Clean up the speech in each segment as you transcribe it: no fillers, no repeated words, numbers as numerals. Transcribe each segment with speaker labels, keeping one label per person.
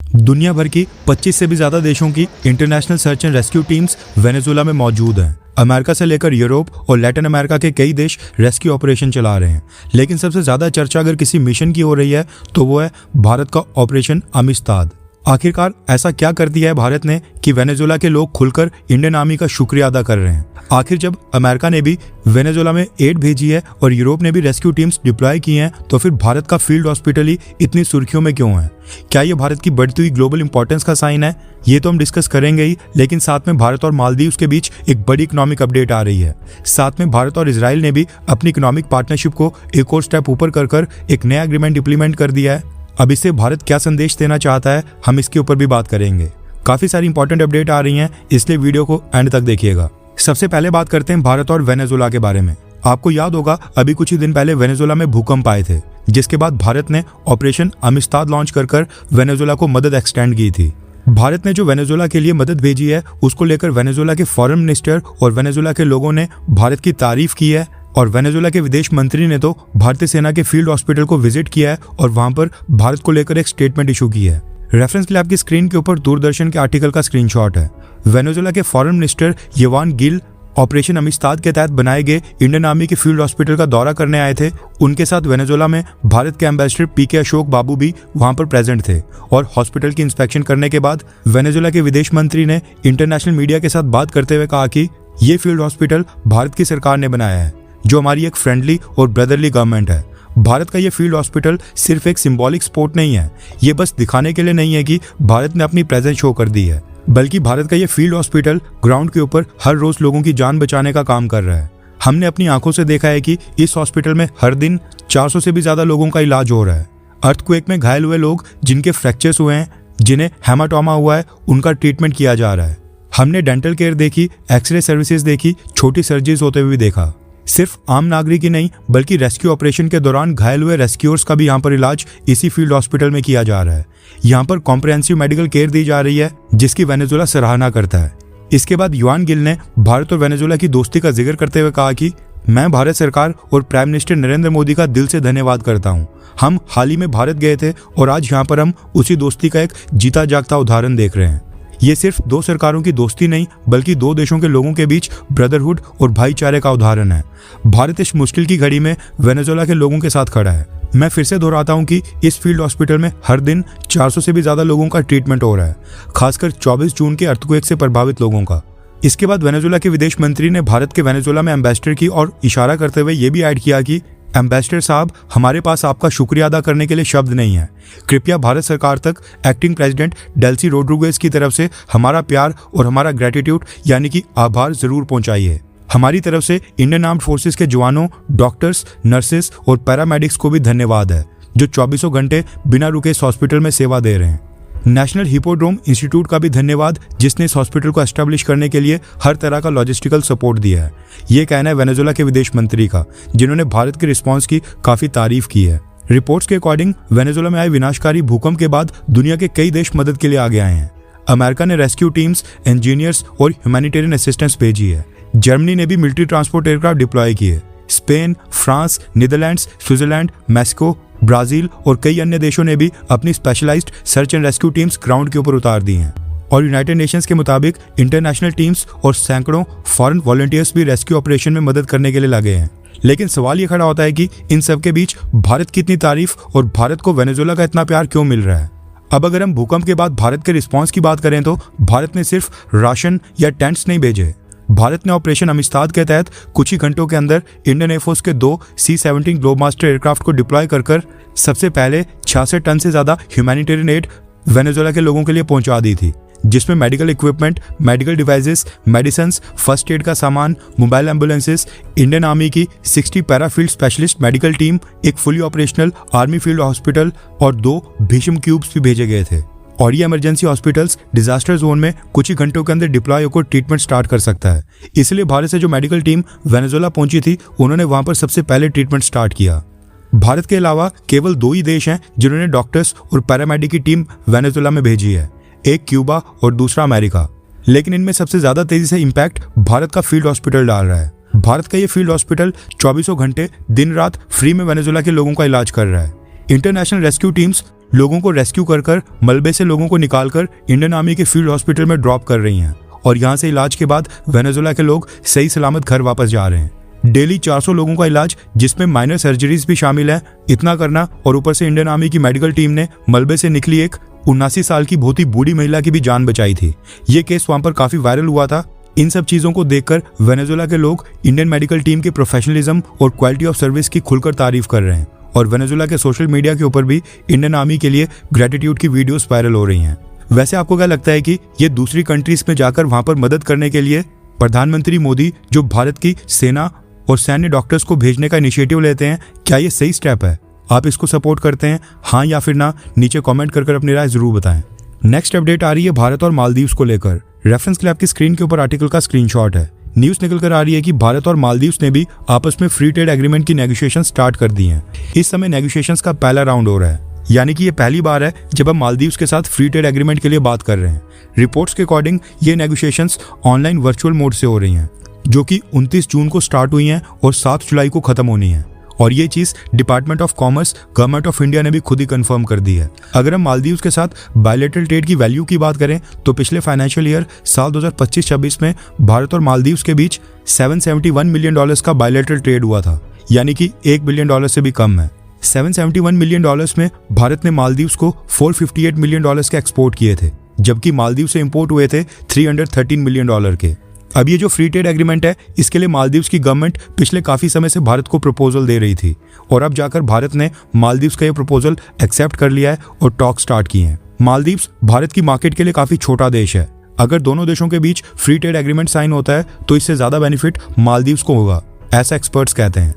Speaker 1: दुनिया भर की 25 से भी ज्यादा देशों की international search and rescue teams Venezuela में मौजूद हैं। अमेरिका से लेकर यूरोप और लैटिन अमेरिका के कई देश रेस्क्यू ऑपरेशन चला रहे हैं, लेकिन सबसे ज्यादा चर्चा अगर किसी मिशन की हो रही है तो वो है भारत का ऑपरेशन अमिस्ताद। आखिरकार ऐसा क्या कर दिया है भारत ने कि वेनेजुएला के लोग खुलकर इंडियन आर्मी का शुक्रिया अदा कर रहे हैं। आखिर जब अमेरिका ने भी वेनेजुएला में एड भेजी है और यूरोप ने भी रेस्क्यू टीम्स डिप्लॉय की हैं, तो फिर भारत का फील्ड हॉस्पिटल ही इतनी सुर्खियों में क्यों है? क्या ये भारत की बढ़ती हुई ग्लोबल इंपॉर्टेंस का साइन है? ये तो हम डिस्कस करेंगे ही, लेकिन साथ में भारत और मालदीव्स के बीच एक बड़ी इकोनॉमिक अपडेट आ रही है। साथ में भारत और इजराइल ने भी अपनी इकोनॉमिक पार्टनरशिप को एक और स्टेप ऊपर कर एक नया एग्रीमेंट इंप्लीमेंट कर दिया है। अब इससे भारत क्या संदेश देना चाहता है, हम इसके ऊपर भी बात करेंगे। काफी सारी इंपॉर्टेंट अपडेट आ रही हैं, इसलिए वीडियो को एंड तक देखिएगा। सबसे पहले बात करते हैं भारत और वेनेजुएला के बारे में। आपको याद होगा अभी कुछ ही दिन पहले वेनेजुएला में भूकंप आए थे, जिसके बाद भारत ने ऑपरेशन अमिस्ताद लॉन्च कर वेनेजुएला को मदद एक्सटेंड की थी। भारत ने जो वेनेजुएला के लिए मदद भेजी है उसको लेकर वेनेजुएला के फॉरेन मिनिस्टर और वेनेजुएला के लोगों ने भारत की तारीफ की है, और वेनेजुएला के विदेश मंत्री ने तो भारतीय सेना के फील्ड हॉस्पिटल को विजिट किया है और वहां पर भारत को लेकर एक स्टेटमेंट इशू की है। रेफरेंस के लिए आपकी स्क्रीन के ऊपर दूरदर्शन के आर्टिकल का स्क्रीनशॉट है। वेनेजुएला के फॉरेन मिनिस्टर यवान गिल ऑपरेशन अमिस्ताद के तहत बनाए गए इंडियन आर्मी के फील्ड हॉस्पिटल का दौरा करने आए थे। उनके साथ वेनेजुएला में भारत के एम्बेसडर पीके अशोक बाबू भी वहां पर प्रेजेंट थे, और हॉस्पिटल की इंस्पेक्शन करने के बाद वेनेजुएला के विदेश मंत्री ने इंटरनेशनल मीडिया के साथ बात करते हुए कहा कि ये फील्ड हॉस्पिटल भारत की सरकार ने बनाया है, जो हमारी एक फ्रेंडली और ब्रदरली गवर्नमेंट है। भारत का ये फील्ड हॉस्पिटल सिर्फ एक सिंबॉलिक सपोर्ट नहीं है, ये बस दिखाने के लिए नहीं है कि भारत ने अपनी प्रेजेंस शो कर दी है, बल्कि भारत का ये फील्ड हॉस्पिटल ग्राउंड के ऊपर हर रोज लोगों की जान बचाने का काम कर रहा है। हमने अपनी आंखों से देखा है कि इस हॉस्पिटल में हर दिन 400 से भी ज्यादा लोगों का इलाज हो रहा है। अर्थक्वेक में घायल हुए लोग जिनके फ्रैक्चर्स हुए हैं, जिन्हें हेमाटोमा हुआ है, उनका ट्रीटमेंट किया जा रहा है। हमने डेंटल केयर देखी, एक्सरे सर्विसेज देखी, छोटी सर्जरीज होते हुए देखा। सिर्फ आम नागरिक ही नहीं, बल्कि रेस्क्यू ऑपरेशन के दौरान घायल हुए रेस्क्यूअर्स का भी यहाँ पर इलाज इसी फील्ड हॉस्पिटल में किया जा रहा है। यहाँ पर कॉम्प्रिहेंसिव मेडिकल केयर दी जा रही है, जिसकी वेनेजुएला सराहना करता है। इसके बाद युआन गिल ने भारत और वेनेजुएला की दोस्ती का जिक्र करते हुए कहा कि मैं भारत सरकार और प्राइम मिनिस्टर नरेंद्र मोदी का दिल से धन्यवाद करता हूँ। हम हाल ही में भारत गए थे और आज यहाँ पर हम उसी दोस्ती का एक जीता जागता उदाहरण देख रहे हैं। ये सिर्फ दो सरकारों की दोस्ती नहीं, बल्कि दो देशों के लोगों के बीच ब्रदरहुड और भाईचारे का उदाहरण है। भारत इस मुश्किल की घड़ी में वेनेजुएला के लोगों के साथ खड़ा है। मैं फिर से दोहराता हूं कि इस फील्ड हॉस्पिटल में हर दिन 400 से भी ज्यादा लोगों का ट्रीटमेंट हो रहा है, खासकर 24 जून के अर्थक्वेक से प्रभावित लोगों का। इसके बाद वेनेजुएला के विदेश मंत्री ने भारत के वेनेजुएला में एम्बेसडर की और इशारा करते हुए ये भी ऐड किया कि एम्बेसडर साहब, हमारे पास आपका शुक्रिया अदा करने के लिए शब्द नहीं है। कृपया भारत सरकार तक एक्टिंग प्रेसिडेंट डेल्सी रोड्रिगेज की तरफ से हमारा प्यार और हमारा ग्रेटिट्यूड यानी कि आभार जरूर पहुंचाइए। हमारी तरफ से इंडियन आर्म्ड फोर्सेस के जवानों, डॉक्टर्स, नर्सेस और पैरामेडिक्स को भी धन्यवाद है, जो 24 घंटे बिना रुके इस हॉस्पिटल में सेवा दे रहे हैं। नेशनल हिपोड्रोम इंस्टीट्यूट का भी धन्यवाद, जिसने इस हॉस्पिटल को एस्टेब्लिश करने के लिए हर तरह का लॉजिस्टिकल सपोर्ट दिया है। ये कहना है वेनेजुएला के विदेश मंत्री का, जिन्होंने भारत के रिस्पांस की काफी तारीफ की है। रिपोर्ट्स के अकॉर्डिंग वेनेजुएला में आए विनाशकारी भूकंप के बाद दुनिया के कई देश मदद के लिए आगे आए हैं। अमेरिका ने रेस्क्यू टीम्स, इंजीनियर्स और ह्यूमैनिटेरियन असिस्टेंस भेजी है। जर्मनी ने भी मिलिट्री ट्रांसपोर्ट एयरक्राफ्ट डिप्लॉय किए। Spain, France, Netherlands, Switzerland, Mexico, Brazil और कई अन्य देशों ने भी अपनी specialised search and rescue teams ground के ऊपर उतार दी हैं। और यूनाइटेड नेशंस के मुताबिक इंटरनेशनल टीम्स और सैकड़ों फॉरेन वॉलंटियर्स भी रेस्क्यू ऑपरेशन में मदद करने के लिए लगे हैं। लेकिन सवाल ये खड़ा होता है कि इन सब के बीच भारत की इतनी तारीफ और भारत को वेनेजुएला का इतना प्यार क्यों मिल रहा है? अब अगर हम भूकंप के बाद भारत के रिस्पॉन्स की बात करें तो भारत ने सिर्फ राशन या टेंट्स नहीं भेजे। भारत ने ऑपरेशन अमिस्ताद के तहत कुछ ही घंटों के अंदर इंडियन एयरफोर्स के 2 C-17 ग्लोबमास्टर एयरक्राफ्ट को डिप्लॉय कर सबसे पहले 66 टन से ज्यादा ह्यूमैनिटेरियन एड वेनेजुएला के लोगों के लिए पहुंचा दी थी, जिसमें medical equipment, medical devices, medicines, first aid का सामान, मोबाइल एम्बुलेंसेस, इंडियन आर्मी की 60 पैराफील्ड स्पेशलिस्ट मेडिकल टीम, एक fully operational army field hospital और 2 भीष्म क्यूब्स भी भेजे गए थे। और ये इमरजेंसी हॉस्पिटल्स डिजास्टर जोन में कुछ ही घंटों के अंदर डिप्लॉय होकर ट्रीटमेंट स्टार्ट कर सकता है। इसलिए भारत से जो मेडिकल टीम वेनेजुएला पहुंची थी, उन्होंने वहां पर सबसे पहले ट्रीटमेंट स्टार्ट किया। भारत के अलावा केवल 2 ही देश हैं जिन्होंने डॉक्टर्स और पैरामेडिक की टीम वेनेजुएला में भेजी है, एक क्यूबा और दूसरा अमेरिका। लेकिन इनमें सबसे ज्यादा तेजी से इम्पैक्ट भारत का फील्ड हॉस्पिटल डाल रहा है। भारत का ये फील्ड हॉस्पिटल 24 घंटे दिन रात फ्री में वेनेजुएला के लोगों का इलाज कर रहा है। इंटरनेशनल रेस्क्यू टीम्स लोगों को रेस्क्यू कर मलबे से लोगों को निकालकर इंडियन आर्मी के फील्ड हॉस्पिटल में ड्रॉप कर रही हैं और यहाँ से इलाज के बाद वेनेजुएला के लोग सही सलामत घर वापस जा रहे हैं। डेली 400 लोगों का इलाज, जिसमें माइनर सर्जरीज भी शामिल है। इतना करना और ऊपर से इंडियन आर्मी की मेडिकल टीम ने मलबे से निकली एक 79 साल की बहुत ही बूढ़ी महिला की भी जान बचाई थी। ये केस वहां पर काफी वायरल हुआ था। इन सब चीजों को देखकर वेनेजुएला के लोग इंडियन मेडिकल टीम के प्रोफेशनलिज्म और क्वालिटी ऑफ सर्विस की खुलकर तारीफ कर रहे हैं और वेनेजुएला के सोशल मीडिया के ऊपर भी इंडियन आर्मी के लिए ग्रेटिट्यूड की वीडियोस वायरल हो रही हैं। वैसे आपको क्या लगता है कि ये दूसरी कंट्रीज में जाकर वहां पर मदद करने के लिए प्रधानमंत्री मोदी जो भारत की सेना और सैन्य डॉक्टर्स को भेजने का इनिशिएटिव लेते हैं, क्या ये सही स्टेप है? आप इसको सपोर्ट करते हैं, हाँ या फिर ना? नीचे कमेंट कर अपनी राय जरूर बताएं। नेक्स्ट अपडेट आ रही है भारत और मालदीव्स को लेकर। रेफरेंस के लिए आपकी स्क्रीन के ऊपर आर्टिकल का स्क्रीनशॉट है। न्यूज निकल कर आ रही है कि भारत और मालदीव्स ने भी आपस में फ्री ट्रेड एग्रीमेंट की नेगोशिएशन स्टार्ट कर दी हैं। इस समय नेगोशिएशंस का पहला राउंड हो रहा है, यानी कि ये पहली बार है जब हम मालदीव्स के साथ फ्री ट्रेड एग्रीमेंट के लिए बात कर रहे हैं। रिपोर्ट्स के अकॉर्डिंग ये नेगोशिएशंस ऑनलाइन वर्चुअल मोड से हो रही हैं, जो कि 29 जून को स्टार्ट हुई हैं और 7 जुलाई को खत्म होनी है। और ये चीज department of commerce government of India ने भी खुद ही कंफर्म कर दी है। अगर हम मालदीव्स के साथ बायलैटरल ट्रेड की वैल्यू की बात करें तो पिछले फाइनेंशियल ईयर साल 2025-26 में भारत और मालदीव्स के बीच $771 मिलियन का बायलैटरल ट्रेड हुआ था, यानी कि $1 बिलियन से भी कम है। $771 मिलियन में भारत ने मालदीव्स को $458 मिलियन के एक्सपोर्ट किए थे, जबकि मालदीव से इंपोर्ट हुए थे $313 मिलियन के। अब ये जो फ्री ट्रेड एग्रीमेंट है, इसके लिए मालदीव्स की गवर्नमेंट पिछले काफी समय से भारत को प्रपोजल दे रही थी और अब जाकर भारत ने मालदीव्स का ये प्रपोजल एक्सेप्ट कर लिया है और टॉक स्टार्ट किए हैं। मालदीव्स भारत की मार्केट के लिए काफी छोटा देश है। अगर दोनों देशों के बीच फ्री ट्रेड एग्रीमेंट साइन होता है तो इससे ज्यादा बेनिफिट मालदीव्स को होगा, ऐसा एक्सपर्ट्स कहते हैं।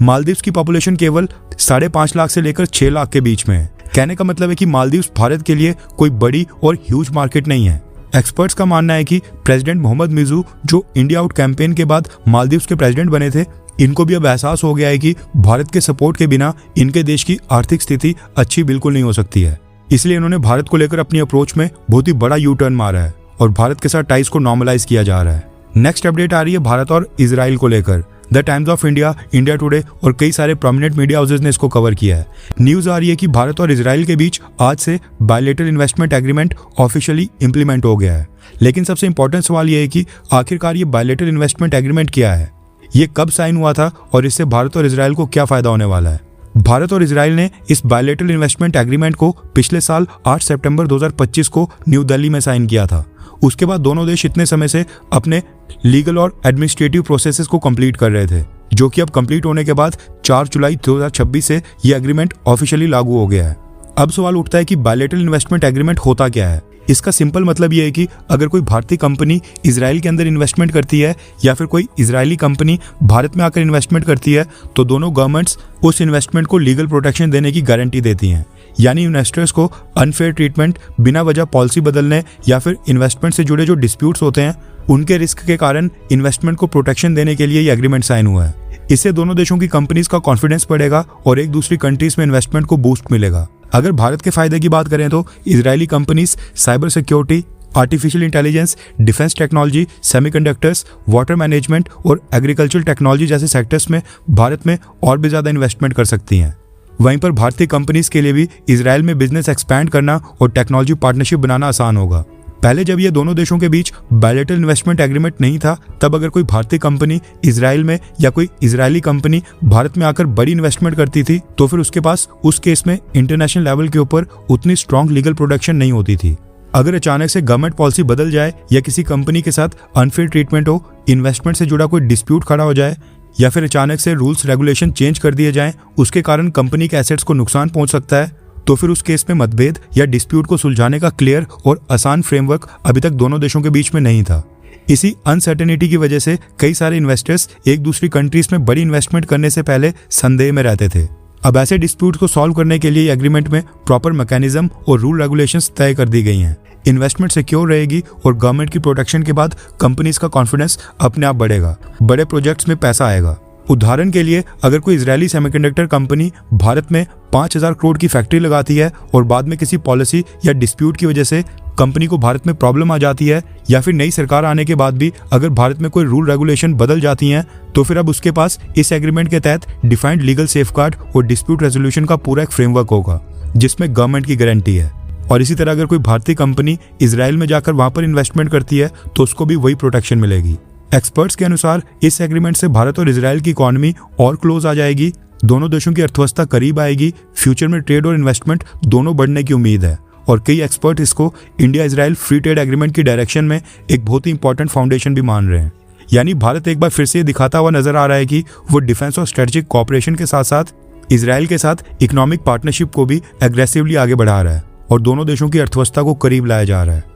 Speaker 1: मालदीव्स की पॉपुलेशन केवल 5.5 लाख से लेकर 6 लाख के बीच में है। कहने का मतलब है कि मालदीव्स भारत के लिए कोई बड़ी और ह्यूज मार्केट नहीं है। एक्सपर्ट्स का मानना है कि प्रेसिडेंट मोहम्मद मिजू, जो इंडिया आउट कैंपेन के बाद मालदीव्स के प्रेसिडेंट बने थे, इनको भी अब एहसास हो गया है कि भारत के सपोर्ट के बिना इनके देश की आर्थिक स्थिति अच्छी बिल्कुल नहीं हो सकती है। इसलिए इन्होंने भारत को लेकर अपनी अप्रोच में बहुत ही बड़ा यू टर्न मारा है और भारत के साथ टाइज को नॉर्मलाइज किया जा रहा है। नेक्स्ट अपडेट आ रही है भारत और इजराइल को लेकर। The times of India, India today और कई सारे प्रोमिनेंट मीडिया हाउसेज ने इसको कवर किया है। न्यूज आ रही है कि भारत और इजराइल के बीच आज से bilateral investment agreement officially implement हो गया है। लेकिन सबसे इंपॉर्टेंट सवाल यह है कि आखिरकार ये बायलैटरल इन्वेस्टमेंट एग्रीमेंट क्या है, ये कब साइन हुआ था और इससे भारत और इजराइल को क्या फायदा होने वाला है। भारत और इजराइल ने इस बायलैटरल इन्वेस्टमेंट एग्रीमेंट को पिछले साल 8 सितंबर 2025 को न्यू दिल्ली में साइन किया था। उसके बाद दोनों देश इतने समय से अपने लीगल और एडमिनिस्ट्रेटिव प्रोसेसेस को कंप्लीट कर रहे थे, जो कि अब कंप्लीट होने के बाद 4 जुलाई 2026 से ये एग्रीमेंट ऑफिशियली लागू हो गया है। अब सवाल उठता है कि बायलैटरल इन्वेस्टमेंट एग्रीमेंट होता क्या है। इसका सिंपल मतलब ये है कि अगर कोई भारतीय कंपनी इजराइल के अंदर इन्वेस्टमेंट करती है या फिर कोई इजरायली कंपनी भारत में आकर इन्वेस्टमेंट करती है, तो दोनों गवर्नमेंट्स उस इन्वेस्टमेंट को लीगल प्रोटेक्शन देने की गारंटी देती हैं। यानी इन्वेस्टर्स को अनफेयर ट्रीटमेंट, बिना वजह पॉलिसी बदलने या फिर इन्वेस्टमेंट से जुड़े जो डिस्प्यूट्स होते हैं उनके रिस्क के कारण इन्वेस्टमेंट को प्रोटेक्शन देने के लिए ये एग्रीमेंट साइन हुआ है। इससे दोनों देशों की कंपनीज का कॉन्फिडेंस बढ़ेगा और एक दूसरी कंट्रीज में इन्वेस्टमेंट को बूस्ट मिलेगा। अगर भारत के फायदे की बात करें तो Israeli companies cyber security, artificial intelligence, defence technology, semiconductors, water management और एग्रीकल्चरल टेक्नोलॉजी जैसे सेक्टर्स में भारत में और भी ज्यादा इन्वेस्टमेंट कर सकती हैं। वहीं पर भारतीय कंपनीज के लिए भी इजराइल में बिजनेस एक्सपैंड करना और टेक्नोलॉजी पार्टनरशिप बनाना आसान होगा। पहले जब ये दोनों देशों के बीच बायलैटरल इन्वेस्टमेंट एग्रीमेंट नहीं था, तब अगर कोई भारतीय कंपनी इजराइल में या कोई इजरायली कंपनी भारत में आकर बड़ी इन्वेस्टमेंट करती थी, तो फिर उसके पास उस केस में इंटरनेशनल लेवल के ऊपर उतनी स्ट्रॉन्ग लीगल प्रोटेक्शन नहीं होती थी। अगर अचानक से गवर्नमेंट पॉलिसी बदल जाए या किसी कंपनी के साथ अनफेयर ट्रीटमेंट हो, इन्वेस्टमेंट से जुड़ा कोई डिस्प्यूट खड़ा हो जाए या फिर अचानक से रूल्स रेगुलेशन चेंज कर दिए जाएं, उसके कारण कंपनी के एसेट्स को नुकसान पहुंच सकता है, तो फिर उस केस में मतभेद या डिस्प्यूट को सुलझाने का क्लियर और आसान फ्रेमवर्क अभी तक दोनों देशों के बीच में नहीं था। इसी अनसर्टेनिटी की वजह से कई सारे इन्वेस्टर्स एक दूसरी कंट्रीज में बड़ी इन्वेस्टमेंट करने से पहले संदेह में रहते थे। अब ऐसे डिस्प्यूट को सॉल्व करने के लिए एग्रीमेंट में प्रॉपर मैकेनिज्म और रूल रेगुलेशंस तय कर दी गई हैं। इन्वेस्टमेंट सिक्योर रहेगी और गवर्नमेंट की प्रोटेक्शन के बाद कंपनीज का कॉन्फिडेंस अपने आप बढ़ेगा, बड़े प्रोजेक्ट्स में पैसा आएगा। उदाहरण के लिए अगर कोई इजरायली सेमीकंडक्टर कंपनी भारत में 5,000 करोड़ की फैक्ट्री लगाती है और बाद में किसी पॉलिसी या डिस्प्यूट की वजह से कंपनी को भारत में प्रॉब्लम आ जाती है, या फिर नई सरकार आने के बाद भी अगर भारत में कोई रूल रेगुलेशन बदल जाती हैं, तो फिर अब उसके पास इस एग्रीमेंट के तहत डिफाइंड लीगल सेफगार्ड और डिस्प्यूट रेजोल्यूशन का पूरा एक फ्रेमवर्क होगा। जिसमें गवर्नमेंट की गारंटी है। और इसी तरह अगर कोई भारतीय कंपनी इजराइल में जाकर वहां पर इन्वेस्टमेंट करती है तो उसको भी वही प्रोटेक्शन मिलेगी। एक्सपर्ट्स के अनुसार इस एग्रीमेंट से भारत और इजराइल की इकोनॉमी और क्लोज आ जाएगी, दोनों देशों की अर्थव्यवस्था करीब आएगी, फ्यूचर में ट्रेड और इन्वेस्टमेंट दोनों बढ़ने की उम्मीद है। और कई एक्सपर्ट इसको India Israel free trade agreement की डायरेक्शन में एक बहुत ही इंपॉर्टेंट फाउंडेशन भी मान रहे हैं। यानी भारत एक बार फिर से दिखाता हुआ नजर आ रहा है कि वो डिफेंस और स्ट्रेटेजिक कोऑपरेशन के साथ साथ इजराइल के साथ इकोनॉमिक पार्टनरशिप को भी एग्रेसिवली आगे बढ़ा रहा है और दोनों देशों की अर्थव्यवस्था को करीब लाया जा रहा है।